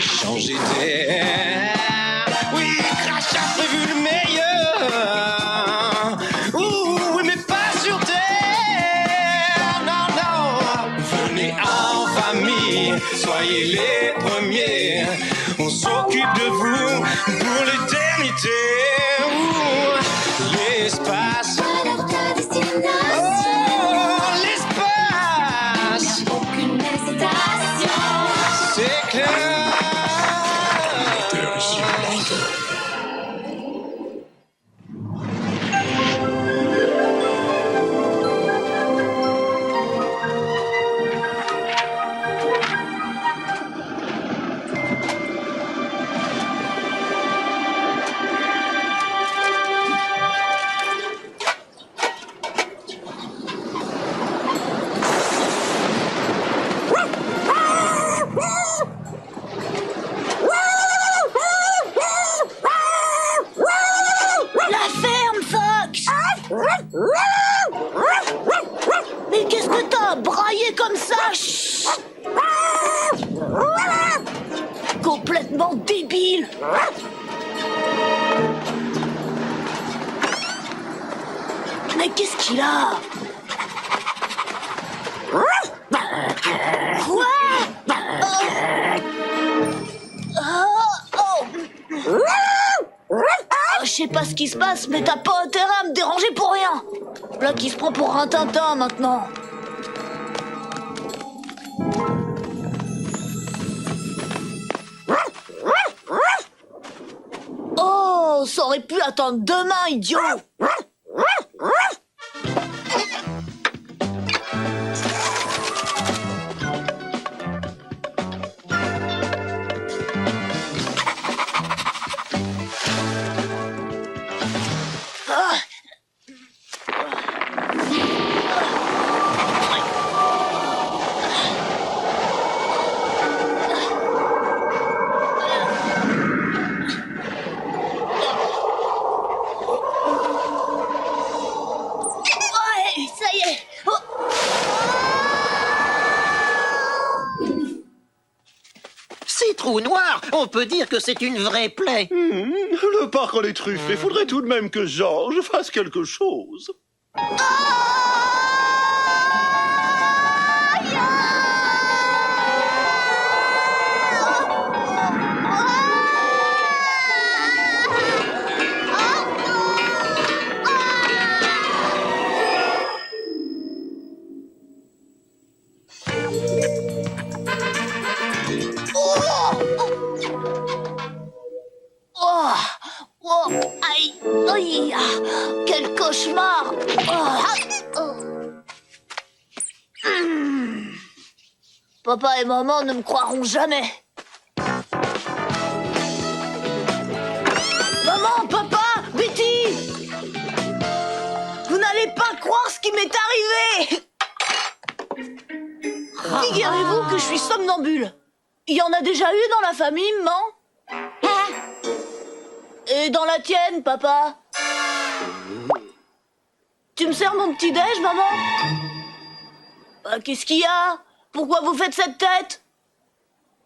changer d'air. Oui, crachat prévu le meilleur. Ouh, oui, mais pas sur terre. Non, non. Venez en famille, soyez les premiers. On s'occupe de vous pour l'éternité. Ouh, l'espace. C'est clair. Mais qu'est-ce que t'as braillé comme ça? Chut. Complètement débile. Mais qu'est-ce qu'il a? Quoi? Je sais pas ce qui se passe, mais t'as pas intérêt à me déranger pour rien. Là qui se prend pour un Tintin maintenant. Oh, ça aurait pu attendre demain, idiot. Trou noir, on peut dire que c'est une vraie plaie. Le parc en est truffé. Faudrait tout de même que Georges fasse quelque chose. Aïe, aïe, quel cauchemar. Papa et maman ne me croiront jamais. Maman, papa, Betty, vous n'allez pas croire ce qui m'est arrivé. Figurez-vous que je suis somnambule. Il y en a déjà eu dans la famille, maman? Et dans la tienne, papa? Tu me sers mon petit-déj, maman? Qu'est-ce qu'il y a? Pourquoi vous faites cette tête?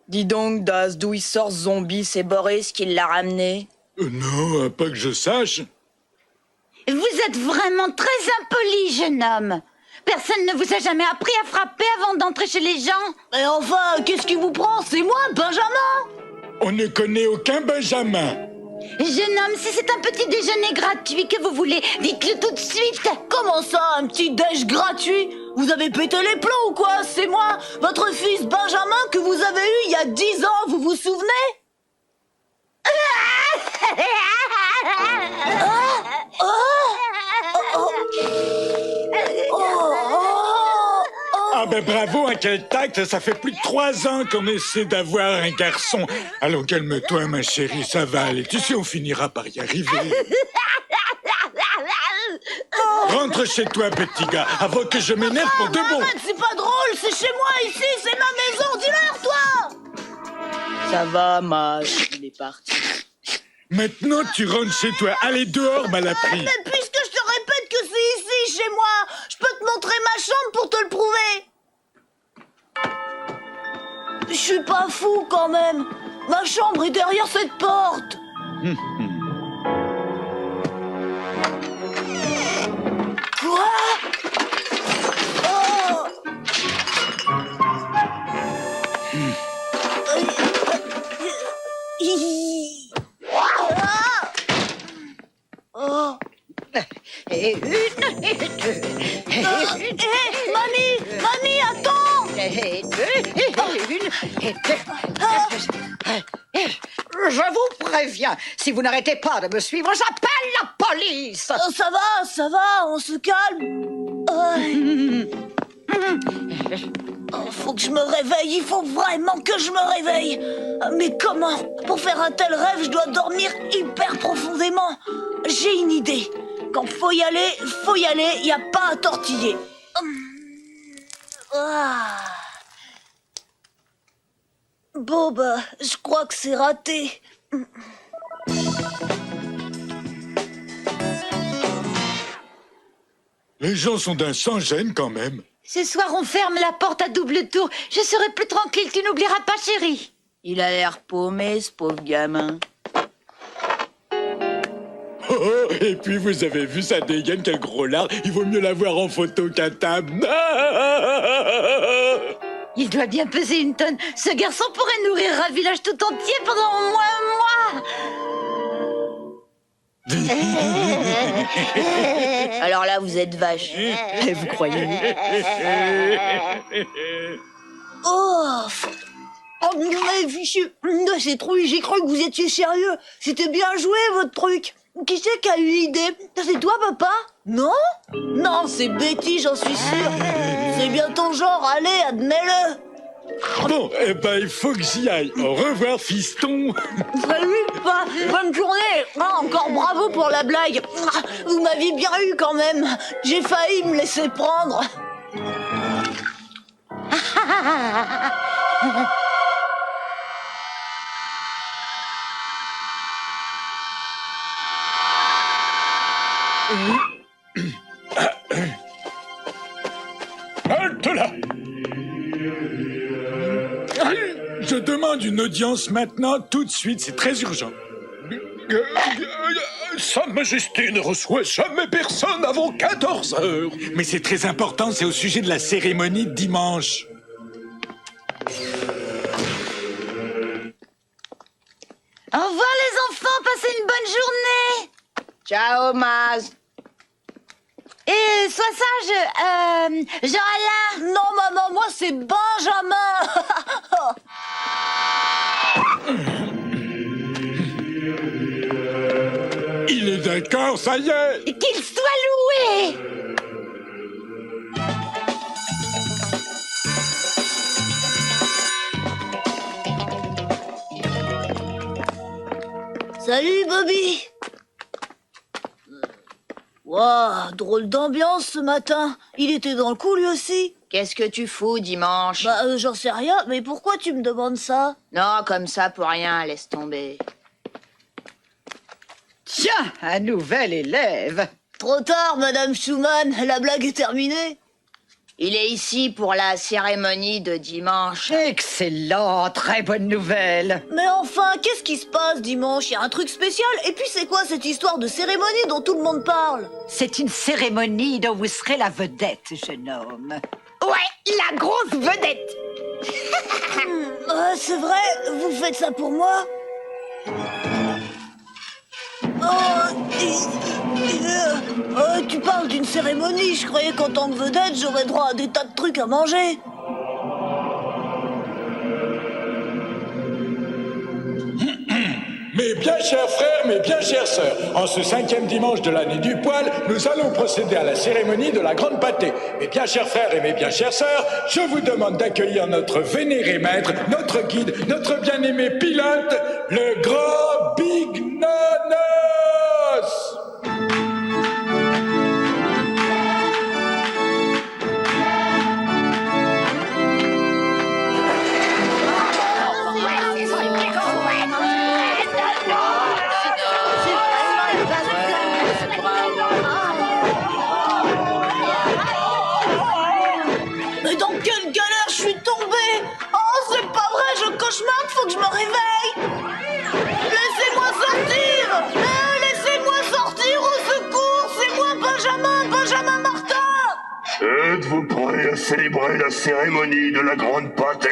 Dis donc, Daz, d'où il sort ce zombie? C'est Boris qui l'a ramené. Non, pas que je sache. Vous êtes vraiment très impoli, jeune homme. Personne ne vous a jamais appris à frapper avant d'entrer chez les gens? Mais enfin, qu'est-ce qui vous prend? C'est moi, Benjamin! On ne connaît aucun Benjamin. Jeune homme, si c'est un petit déjeuner gratuit que vous voulez, dites-le tout de suite. Comment ça, un petit déj gratuit? Vous avez pété les plombs ou quoi? C'est moi, votre fils Benjamin que vous avez eu il y a 10 ans, vous vous souvenez? Ah ben bravo, hein, quel tact. Ça fait plus de 3 ans qu'on essaie d'avoir un garçon. Allons, calme-toi, ma chérie, ça va aller. Tu sais, on finira par y arriver. Rentre chez toi, petit gars, avant que je m'énerve pour de bon. Arrête, c'est pas drôle, c'est chez moi ici, c'est ma maison, dis-leur, toi! Ça va, Mage, il est parti. Maintenant, tu rentres chez toi. Allez, dehors, Malapris. Mais puisque je te répète que c'est ici, chez moi, je peux te montrer ma chambre pour te le prouver. Je suis pas fou, quand même. Ma chambre est derrière cette porte. Quoi? Oh! Oh! Et une, et deux, et une, Mamie, attends! et deux, et une, et deux. Je vous préviens, si vous n'arrêtez pas de me suivre, j'appelle la police. Ça va, on se calme. Faut que je me réveille, il faut vraiment que je me réveille. Mais comment? Pour faire un tel rêve, je dois dormir hyper profondément. J'ai une idée. Quand faut y aller, y a pas à tortiller. Bon bah, je crois que c'est raté. Les gens sont d'un sans-gêne quand même. Ce soir, on ferme la porte à double tour. Je serai plus tranquille, tu n'oublieras pas, chérie. Il a l'air paumé, ce pauvre gamin. Oh, et puis vous avez vu sa dégaine, quel gros lard. Il vaut mieux la voir en photo qu'à table. Il doit bien peser une tonne. Ce garçon pourrait nourrir un village tout entier pendant au moins un mois. Alors là, vous êtes vache. Vous croyez? Oh, mais fichu, c'est trop, j'ai cru que vous étiez sérieux. C'était bien joué, votre truc. Qui c'est qui a eu l'idée? C'est toi, papa? Non? Non, c'est Betty, j'en suis sûre. C'est bien ton genre, allez, admets-le. Bon, eh ben, il faut que j'y aille. Au revoir, fiston. Salut, bonne journée. Encore bravo pour la blague. Vous m'aviez bien eu quand même. J'ai failli me laisser prendre. Halte là! Je demande une audience maintenant, tout de suite, c'est très urgent. Sa Majesté ne reçoit jamais personne avant 14 heures. Mais c'est très important, c'est au sujet de la cérémonie de dimanche. Au revoir les enfants, passez une bonne journée. Ciao, Maz. Et sois sage, Jean-Alain. Non, maman, moi c'est Benjamin. Il est d'accord, ça y est. Qu'il soit loué. Salut, Bobby. Waouh, drôle d'ambiance ce matin. Il était dans le coup lui aussi. Qu'est-ce que tu fous dimanche? Bah, j'en sais rien, mais pourquoi tu me demandes ça? Non, comme ça, pour rien, laisse tomber. Tiens, un nouvel élève. Trop tard, Madame Schumann, la blague est terminée. Il est ici pour la cérémonie de dimanche. Excellent, très bonne nouvelle. Mais enfin, qu'est-ce qui se passe dimanche? Il y a un truc spécial? Et puis c'est quoi cette histoire de cérémonie dont tout le monde parle? C'est une cérémonie dont vous serez la vedette, jeune homme. Ouais, la grosse vedette. C'est vrai? Vous faites ça pour moi? Tu parles d'une cérémonie. Je croyais qu'en tant que vedette, j'aurais droit à des tas de trucs à manger. Mes bien chers frères, mes bien chères sœurs, en ce 5e dimanche de l'année du poil, nous allons procéder à la cérémonie de la grande pâtée. Mes bien chers frères et mes bien chères sœurs, je vous demande d'accueillir notre vénéré maître, notre guide, notre bien-aimé pilote, le grand Big Nonos. Mais dans quelle galère je suis tombée! Oh, c'est pas vrai, je cauchemarde, faut que je me réveille. Laissez-moi sortir. Laissez-moi sortir, au secours. C'est moi, Benjamin Martin. Êtes-vous prêts à célébrer la cérémonie de la grande pâtée?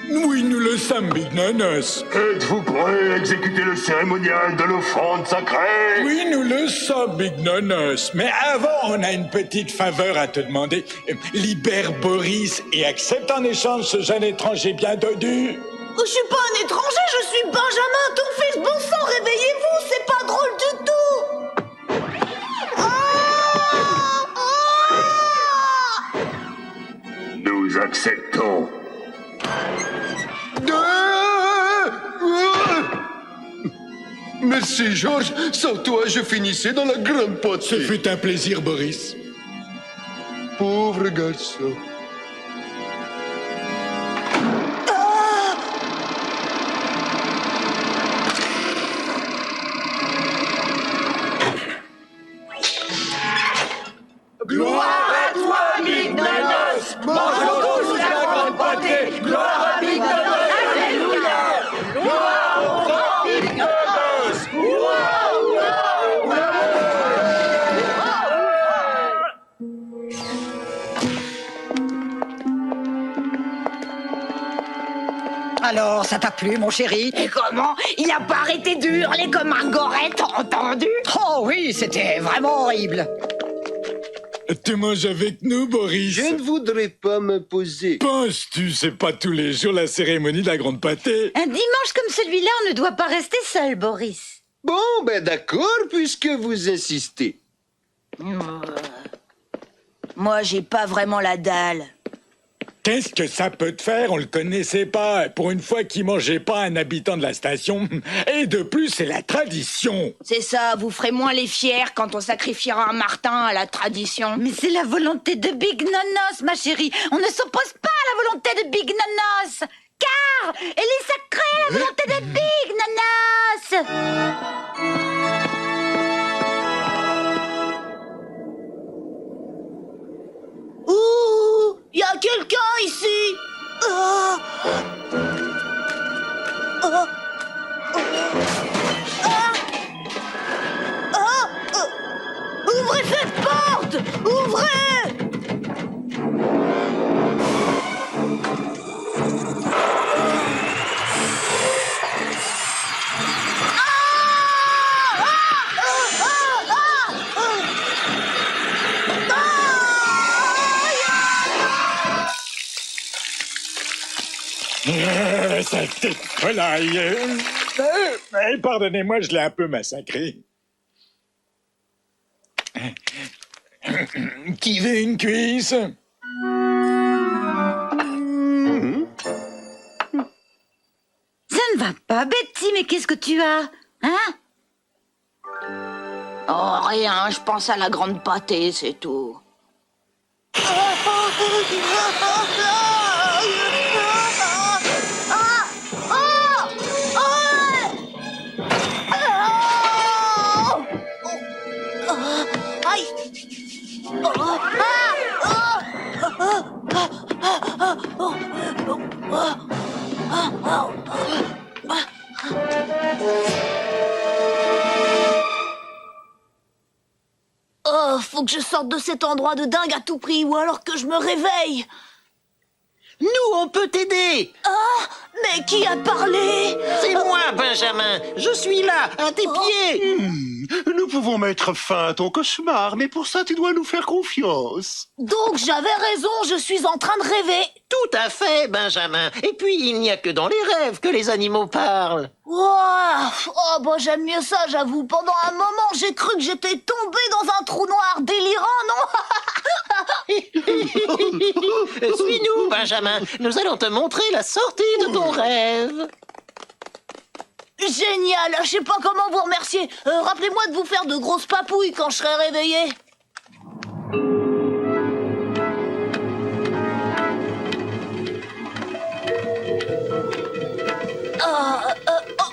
Oui, nous le sommes, Big Nanos. Êtes-vous prêts à exécuter le cérémonial de l'offrande sacrée? Oui, nous le sommes, Big Nanos. Mais avant, on a une petite faveur à te demander. Libère Boris et accepte en échange ce jeune étranger bien dodu. Je suis pas un étranger, je suis Benjamin, ton fils. Bon sang, réveillez-vous, c'est pas drôle du tout. Nous acceptons. Merci, Georges. Sans toi, je finissais dans la grande Ce pâtée. fut un plaisir, Boris. Pauvre garçon. Gloire à toi, Big Nanos. Mangeons tous la grande pâtée. Gloire à Big Nanos. Alléluia. Gloire au grand Big Nanos. Alors, ça t'a plu, mon chéri? Et comment? Il a pas arrêté de hurler comme un goret, t'as entendu? Oh oui, c'était vraiment horrible. Tu manges avec nous, Boris? Je ne voudrais pas m'imposer. Penses-tu, c'est pas tous les jours la cérémonie de la grande pâtée? Un dimanche comme celui-là, on ne doit pas rester seul, Boris. Bon, ben d'accord, puisque vous insistez. Moi, j'ai pas vraiment la dalle. Qu'est-ce que ça peut te faire? On le connaissait pas. Pour une fois qu'il mangeait pas un habitant de la station. Et de plus, c'est la tradition. C'est ça, vous ferez moins les fiers quand on sacrifiera un Martin à la tradition. Mais c'est la volonté de Big Nanos, ma chérie. On ne s'oppose pas à la volonté de Big Nanos. Car elle est sacrée, la volonté de Big Nanos. Ouh, y a quelqu'un ici. Ah. Ah. Ah. Ah. Ouvrez cette porte. Ouvrez. Cette petite volaille. Pardonnez-moi, je l'ai un peu massacré. Qui veut une cuisse? Ça ne va pas, Betty, mais qu'est-ce que tu as? Hein? Oh, rien, je pense à la grande pâtée, c'est tout. Oh, faut que je sorte de cet endroit de dingue à tout prix, ou alors que je me réveille. Nous, on peut t'aider. Ah, mais qui a parlé? C'est moi, Benjamin. Je suis là, à tes pieds. Nous pouvons mettre fin à ton cauchemar, mais pour ça, tu dois nous faire confiance. Donc j'avais raison, je suis en train de rêver. Tout à fait, Benjamin. Et puis, il n'y a que dans les rêves que les animaux parlent. Wow. Oh, bon, j'aime mieux ça, j'avoue. Pendant un moment, j'ai cru que j'étais tombé dans un trou noir délirant, non? Suis-nous, Benjamin. Nous allons te montrer la sortie de ton rêve. Génial, je sais pas comment vous remercier. Rappelez-moi de vous faire de grosses papouilles quand je serai réveillé.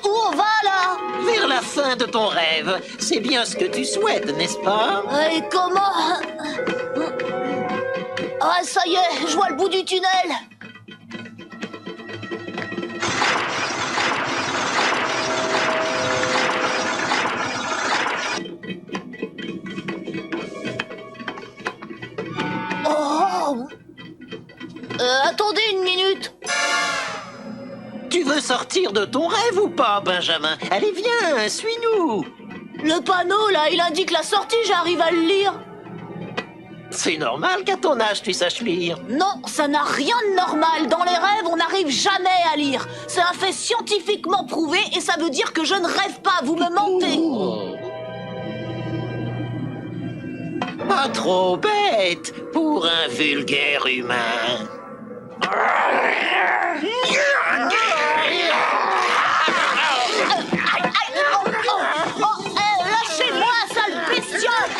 Où on va là? Vers la fin de ton rêve. C'est bien ce que tu souhaites, n'est-ce pas? Et comment? Ah, ça y est, je vois le bout du tunnel. peux sortir de ton rêve ou pas, Benjamin? Allez, viens, suis-nous. Le panneau, là, il indique la sortie, j'arrive à le lire. C'est normal qu'à ton âge, tu saches lire. Non, ça n'a rien de normal. Dans les rêves, on n'arrive jamais à lire. C'est un fait scientifiquement prouvé et ça veut dire que je ne rêve pas. Vous me mentez. Pas trop bête pour un vulgaire humain. Lâchez-moi, sale bestiole.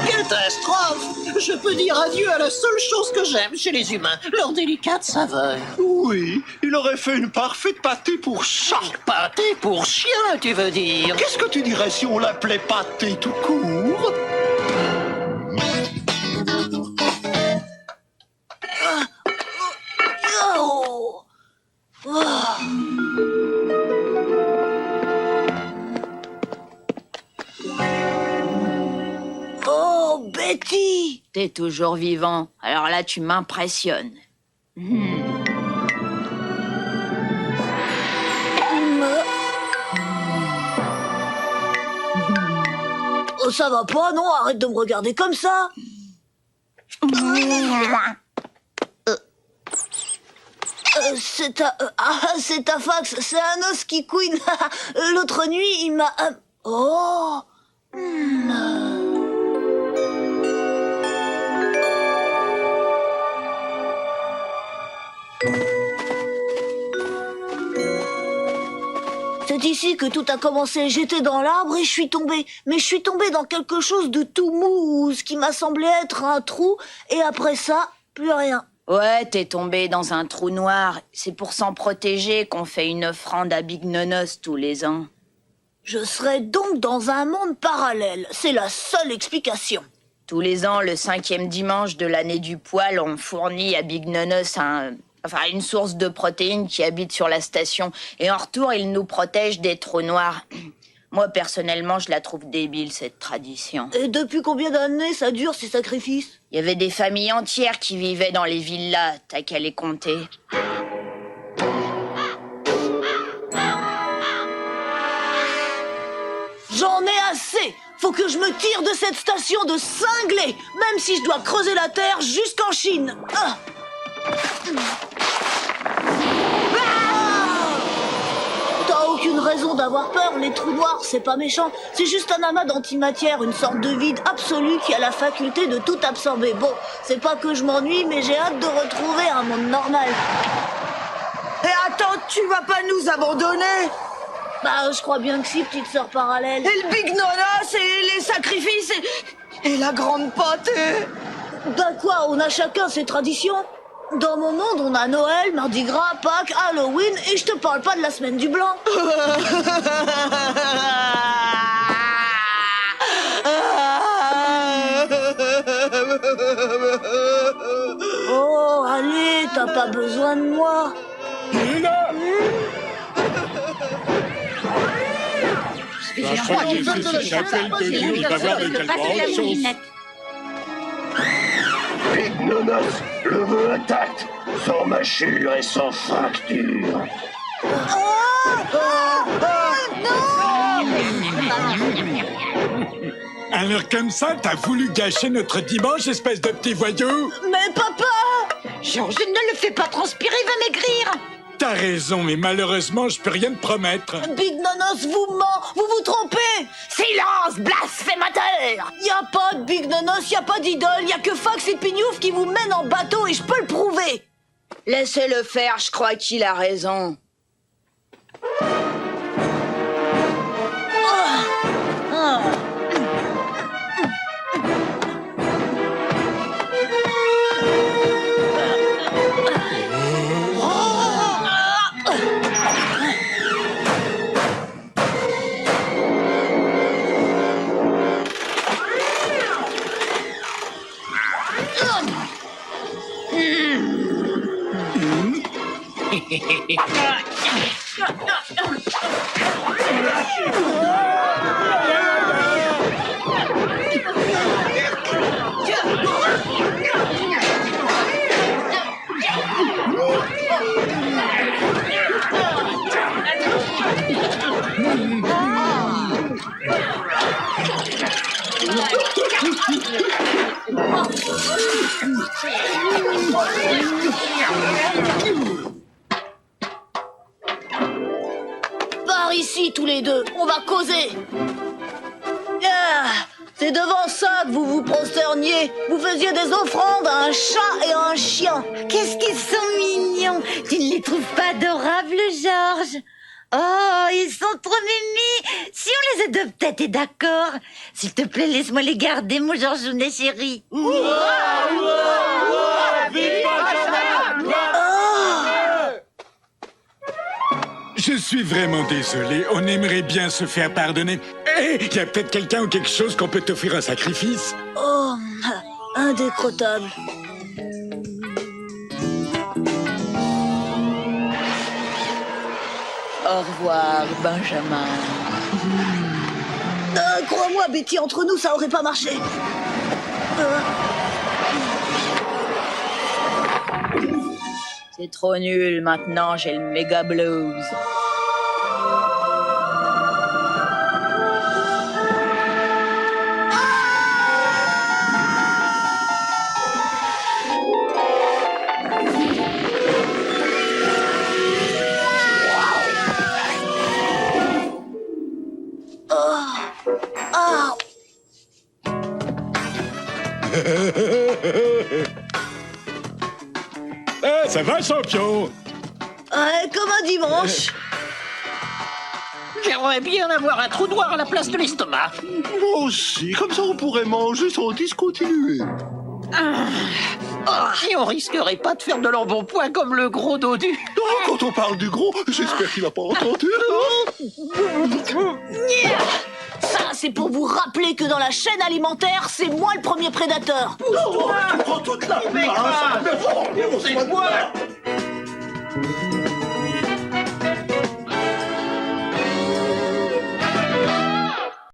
Catastrophe! Je peux dire adieu à la seule chose que j'aime chez les humains, leur délicate saveur. Oui, il aurait fait une parfaite pâté pour chat. Pâté pour chien, tu veux dire? Qu'est-ce que tu dirais si on l'appelait pâté tout court? Oh, Betty! T'es toujours vivant, alors là tu m'impressionnes. Oh, ça va pas, non? Arrête de me regarder comme ça! C'est ta fax, c'est un os qui couine. L'autre nuit, il m'a... Oh! C'est ici que tout a commencé. J'étais dans l'arbre et je suis tombée. Mais je suis tombée dans quelque chose de tout mou, ce qui m'a semblé être un trou. Et après ça, plus rien. Ouais, t'es tombé dans un trou noir. C'est pour s'en protéger qu'on fait une offrande à Big Nonos tous les ans. Je serais donc dans un monde parallèle. C'est la seule explication. Tous les ans, le 5e dimanche de l'année du poil, on fournit à Big Nonos une source de protéines qui habite sur la station. Et en retour, il nous protège des trous noirs. Moi, personnellement, je la trouve débile, cette tradition. Et depuis combien d'années ça dure, ces sacrifices? Il y avait des familles entières qui vivaient dans les villas, t'as qu'à les compter. J'en ai assez! Faut que je me tire de cette station de cinglés, même si je dois creuser la terre jusqu'en Chine. Ah! T'as aucune raison d'avoir peur, les trous noirs, c'est pas méchant. C'est juste un amas d'antimatière, une sorte de vide absolu qui a la faculté de tout absorber. Bon, c'est pas que je m'ennuie, mais j'ai hâte de retrouver un monde normal. Et attends, tu vas pas nous abandonner? Bah, je crois bien que si, petite sœur parallèle. Et le Big Nonos, et les sacrifices, et la grande pâtée. Bah quoi, on a chacun ses traditions. Dans mon monde, on a Noël, Mardi Gras, Pâques, Halloween, et je te parle pas de la semaine du blanc. Oh, allez, t'as pas besoin de moi. Big Nonos, le vœu attaque, sans mâchure et sans fracture. Alors comme ça, t'as voulu gâcher notre dimanche, espèce de petit voyou? Mais papa! Georges, ne le fais pas transpirer, il va maigrir. T'as raison, mais malheureusement, je peux rien te promettre. Big Nonos vous ment, vous vous trompez. Silence, blasphémateur! Y a pas de Big Nonos, y a pas d'idole, y a que Fox et Pignouf qui vous mènent en bateau et je peux le prouver. Laissez-le faire, je crois qu'il a raison. Par ici, tous les deux, on va causer. Ah, c'est devant ça que vous vous prosterniez. Vous faisiez des offrandes à un chat et à un chien. Qu'est-ce qu'ils sont mignons! Tu ne les trouves pas adorables, Georges? Oh, ils sont trop mimi! Si on les adoptait, t'es d'accord? S'il te plaît, laisse-moi les garder, mon Georgounet chéri. Je suis vraiment désolé, on aimerait bien se faire pardonner. Il y a peut-être quelqu'un ou quelque chose qu'on peut t'offrir en sacrifice. Oh, indécrottable. Au revoir, Benjamin. Crois-moi, Betty, entre nous, ça aurait pas marché. C'est trop nul, maintenant j'ai le méga blues. Ah, ça va, champion? Comme un dimanche. J'aimerais bien avoir un trou noir à la place de l'estomac. Moi aussi, comme ça on pourrait manger sans discontinuer. Et on risquerait pas de faire de l'embonpoint comme le gros dodu. Oh, quand on parle du gros, j'espère qu'il n'a pas entendu. Ça, c'est pour vous rappeler que dans la chaîne alimentaire, c'est moi le premier prédateur. Tu prends toute la place. C'est moi.